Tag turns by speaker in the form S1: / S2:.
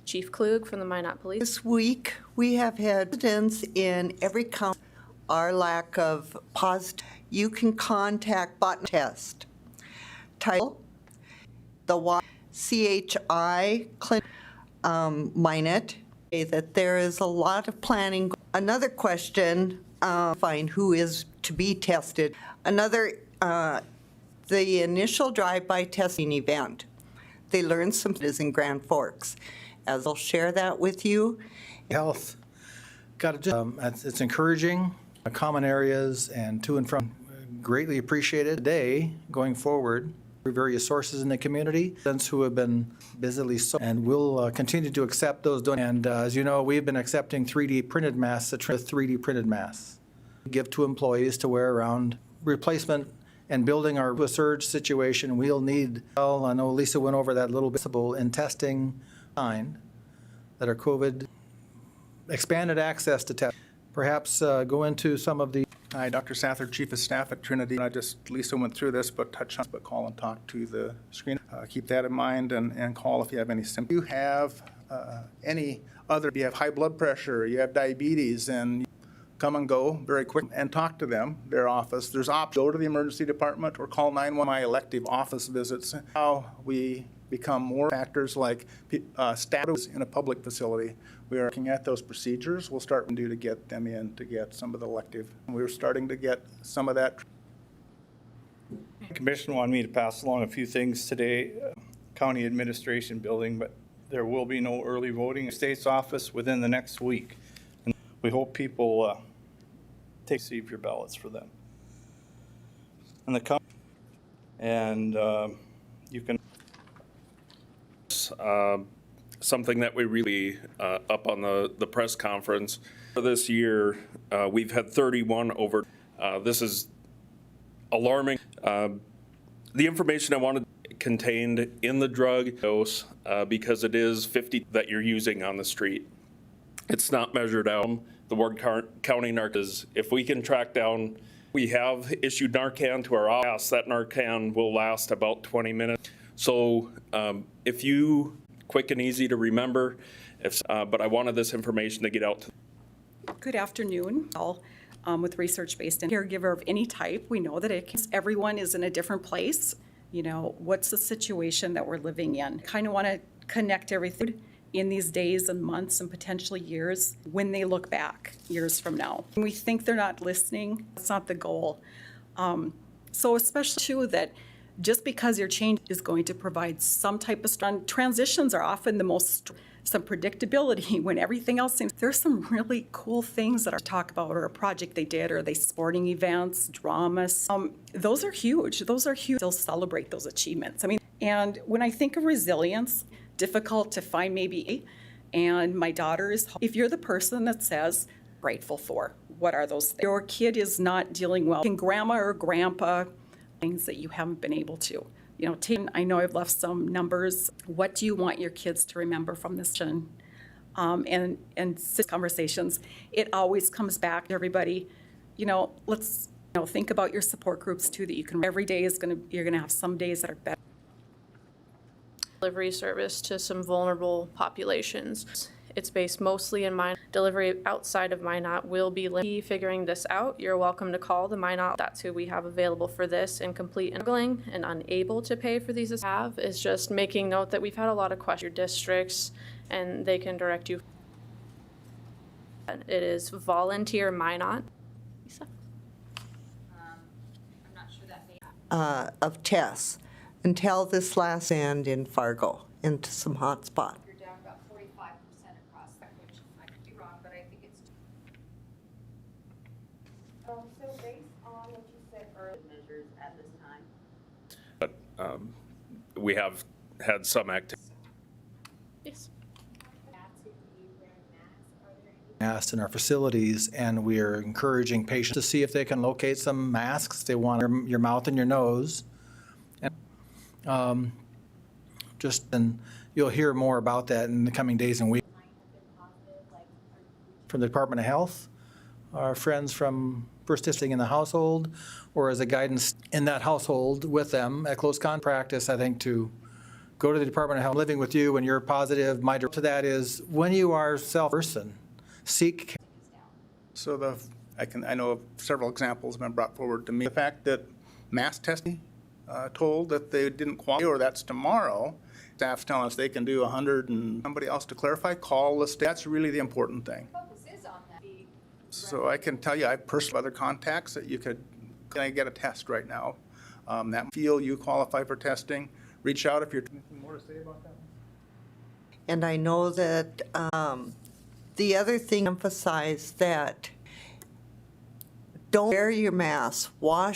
S1: Chief Klug from the Minot Police.
S2: This week, we have had residents in every county. Our lack of positive, you can contact button test. Title, the CHI clinic, Minot, that there is a lot of planning. Another question, find who is to be tested. Another, the initial drive-by testing event. They learned some is in Grand Forks. As I'll share that with you.
S3: Health, it's encouraging. Common areas and to and from, greatly appreciated. Today, going forward, various sources in the community who have been busily and we'll continue to accept those donations. And as you know, we've been accepting 3D printed masks, 3D printed masks. Give to employees to wear around replacement and building our surge situation. We'll need, well, I know Lisa went over that a little bit in testing that are COVID expanded access to testing. Perhaps go into some of the.
S4: Hi, Dr. Sather, Chief of Staff at Trinity. Lisa went through this, but call and talk to the screen. Keep that in mind and call if you have any symptoms. If you have any other, you have high blood pressure, you have diabetes, and come and go very quick and talk to them, their office. There's options. Go to the emergency department or call 911. My elective office visits. How we become more factors like status in a public facility. We are looking at those procedures. We'll start to get them in to get some of the elective. We're starting to get some of that.
S5: The Commission wanted me to pass along a few things today. County Administration Building, but there will be no early voting in the State's office within the next week. And we hope people receive your ballots for them. And the county, and you can.
S6: Something that we really up on the press conference for this year, we've had 31 over. This is alarming. The information I wanted contained in the drug dose because it is 50 that you're using on the street. It's not measured out. The Ward County Narcos, if we can track down, we have issued Narcan to our office. That Narcan will last about 20 minutes. So if you, quick and easy to remember, but I wanted this information to get out to.
S7: Good afternoon. With research-based and caregiver of any type, we know that everyone is in a different place. You know, what's the situation that we're living in? Kind of want to connect everything in these days and months and potentially years when they look back years from now. When we think they're not listening, that's not the goal. So especially too that just because your change is going to provide some type of strong transitions are often the most some predictability when everything else seems. There's some really cool things that are talk about or a project they did or they sporting events, dramas. Those are huge. Those are huge. They'll celebrate those achievements. I mean, and when I think of resilience, difficult to find maybe. And my daughter is. If you're the person that says grateful for, what are those things? Your kid is not dealing well. Can grandma or grandpa things that you haven't been able to. You know, I know I've left some numbers. What do you want your kids to remember from this? And conversations, it always comes back to everybody. You know, let's think about your support groups too. That you can every day is you're gonna have some days that are better.
S1: Delivery service to some vulnerable populations. It's based mostly in Minot. Delivery outside of Minot will be figuring this out. You're welcome to call the Minot. That's who we have available for this and complete struggling and unable to pay for these. Have is just making note that we've had a lot of questions your districts and they can direct you. It is Volunteer Minot. Lisa?
S8: I'm not sure that
S2: Of tests until this last and in Fargo into some hot spots.
S8: So based on what you said earlier, measures at this time?
S6: But we have had some activity.
S1: Yes.
S3: Masks in our facilities, and we are encouraging patients to see if they can locate some masks. They want your mouth and your nose. And you'll hear more about that in the coming days and weeks. From the Department of Health, our friends from First District in the household, or as a guidance in that household with them at close contact practice, I think, to go to the Department of Health, living with you when you're positive. My direction to that is when you are self-person, seek care.
S4: So I know of several examples have been brought forward to me. The fact that mass testing told that they didn't qualify, or that's tomorrow, staff's telling us they can do 100 and somebody else to clarify, call the state. That's really the important thing.
S8: Focus is on that.
S4: So I can tell you, I personally have other contacts that you could, can I get a test right now? That feel you qualify for testing, reach out if you're. Anything more to say about that?
S2: And I know that the other thing, emphasize that don't wear your mask, wash